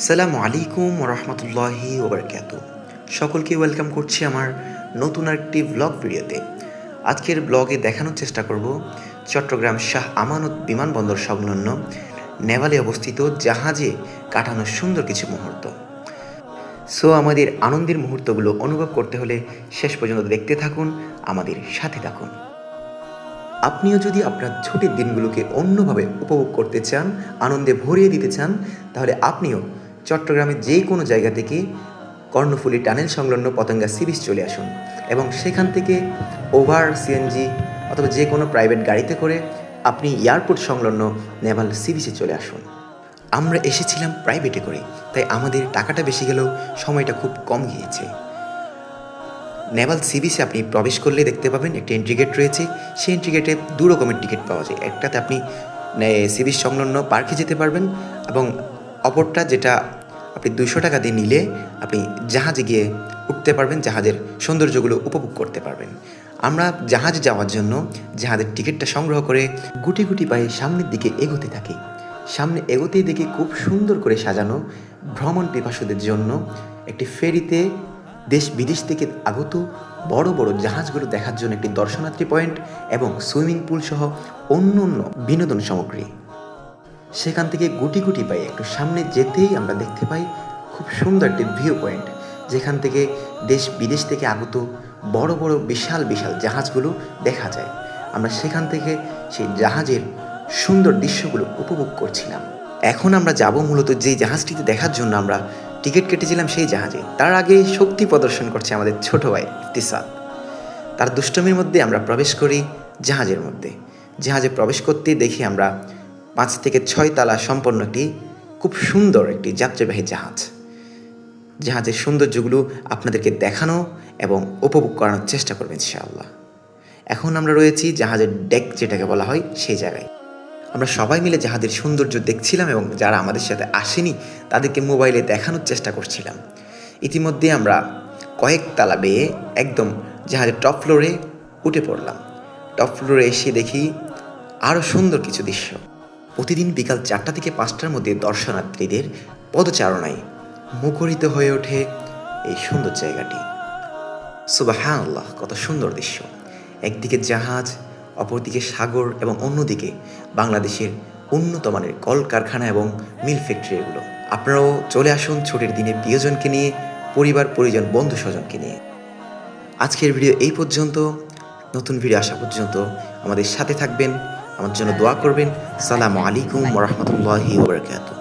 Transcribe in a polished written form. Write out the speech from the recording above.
সালামু আলাইকুম রহমতুল্লাহি ওবরকাতু। সকলকে ওয়েলকাম করছি আমার নতুন একটি ব্লগ ভিডিওতে। আজকের ব্লগে দেখানোর চেষ্টা করব চট্টগ্রাম শাহ আমানত বিমানবন্দর সংলগ্ন নেভালে অবস্থিত জাহাজে কাটানো সুন্দর কিছু মুহূর্ত। সো আমাদের আনন্দের মুহূর্তগুলো অনুভব করতে হলে শেষ পর্যন্ত দেখতে থাকুন, আমাদের সাথে থাকুন। আপনিও যদি আপনার ছুটির দিনগুলোকে অন্যভাবে উপভোগ করতে চান, আনন্দে ভরিয়ে দিতে চান, তাহলে আপনিও চট্টগ্রামের যে কোনো জায়গা থেকে কর্ণফুলী টানেল সংলগ্ন পতেঙ্গা সি বিচ চলে আসুন এবং সেখান থেকে ওভার সিএনজি অথবা যে কোনো প্রাইভেট গাড়িতে করে আপনি এয়ারপোর্ট সংলগ্ন নেভাল সি বিচে চলে আসুন। আমরা এসেছিলাম প্রাইভেটে করে, তাই আমাদের টাকাটা বেশি গেলেও সময়টা খুব কম গিয়েছে। নেভাল সি বিচে আপনি প্রবেশ করলে দেখতে পাবেন একটি এন্ট্রি গেট রয়েছে। সেই এন্ট্রি গেটে দু রকমের টিকিট পাওয়া যায়। একটাতে আপনি সি বিচ সংলগ্ন পার্কে যেতে পারবেন এবং অপরটা যেটা আপনি 200 টাকা দিয়ে নিলে আপনি জাহাজে গিয়ে উঠতে পারবেন, জাহাজের সৌন্দর্যগুলো উপভোগ করতে পারবেন। আমরা জাহাজে যাওয়ার জন্য জাহাজের টিকিটটা সংগ্রহ করে গুটি গুটি পায়ে সামনের দিকে এগোতে থাকি। সামনে এগোতেই দেখি খুব সুন্দর করে সাজানো ভ্রমণ পিপাসুদের জন্য একটি ফেরিতে দেশ বিদেশ থেকে আগত বড় বড় জাহাজগুলো দেখার জন্য একটি দর্শনার্থী পয়েন্ট এবং সুইমিং পুল সহ অন্য অন্য বিনোদন সামগ্রী। সেখান থেকে গুটি গুটি পাই একটু সামনে যেতেই আমরা দেখতে পাই খুব সুন্দর একটি ভিউ পয়েন্ট, যেখান থেকে দেশ বিদেশ থেকে আগত বড় বড় বিশাল বিশাল জাহাজগুলো দেখা যায়। আমরা সেখান থেকে সেই জাহাজের সুন্দর দৃশ্যগুলো উপভোগ করছিলাম। এখন আমরা যাব মূলত যেই জাহাজটিতে দেখার জন্য আমরা টিকিট কেটেছিলাম সেই জাহাজে। তার আগে শক্তি প্রদর্শন করছে আমাদের ছোট ভাই ইফতিসার। তার দুষ্টমির মধ্যে আমরা প্রবেশ করি জাহাজের মধ্যে। জাহাজে প্রবেশ করতেই দেখি আমরা 5 থেকে 6 তলা সম্পন্ন একটি খুব সুন্দর একটি যাত্রীবাহী জাহাজ। জাহাজের সৌন্দর্যগুলো আপনাদেরকে দেখানো এবং উপভোগ করানোর চেষ্টা করবেন ইনশাআল্লাহ। এখন আমরা রয়েছি জাহাজের ডেক যেটাকে বলা হয় সেই জায়গায়। আমরা সবাই মিলে জাহাজের সৌন্দর্য দেখছিলাম এবং যারা আমাদের সাথে আসেনি তাদেরকে মোবাইলে দেখানোর চেষ্টা করছিলাম। ইতিমধ্যে আমরা কয়েক তালা বেয়ে একদম জাহাজের টপ ফ্লোরে উঠে পড়লাম। টপ ফ্লোরে এসে দেখি আরও সুন্দর কিছু দৃশ্য। প্রতিদিন বিকাল 4টা থেকে 5টার মধ্যে দর্শনার্থীদের পদচারণায় মুখরিত হয়ে ওঠে এই সুন্দর জায়গাটি। সুবহানাল্লাহ, কত সুন্দর দৃশ্য! একদিকে জাহাজ, অপরদিকে সাগর এবং অন্যদিকে বাংলাদেশের উন্নত মানের কলকারখানা এবং মিল ফ্যাক্টরিগুলো। আপনারাও চলে আসুন ছুটির দিনে প্রিয়জনকে নিয়ে, পরিবার পরিজন বন্ধু স্বজনকে নিয়ে। আজকের ভিডিও এই পর্যন্ত। নতুন ভিডিও আসা পর্যন্ত আমাদের সাথে থাকবেন, আমার জন্য দোয়া করবেন। সালামু আলাইকুম ওয়া রাহমাতুল্লাহি ওয়া বারাকাতুহু।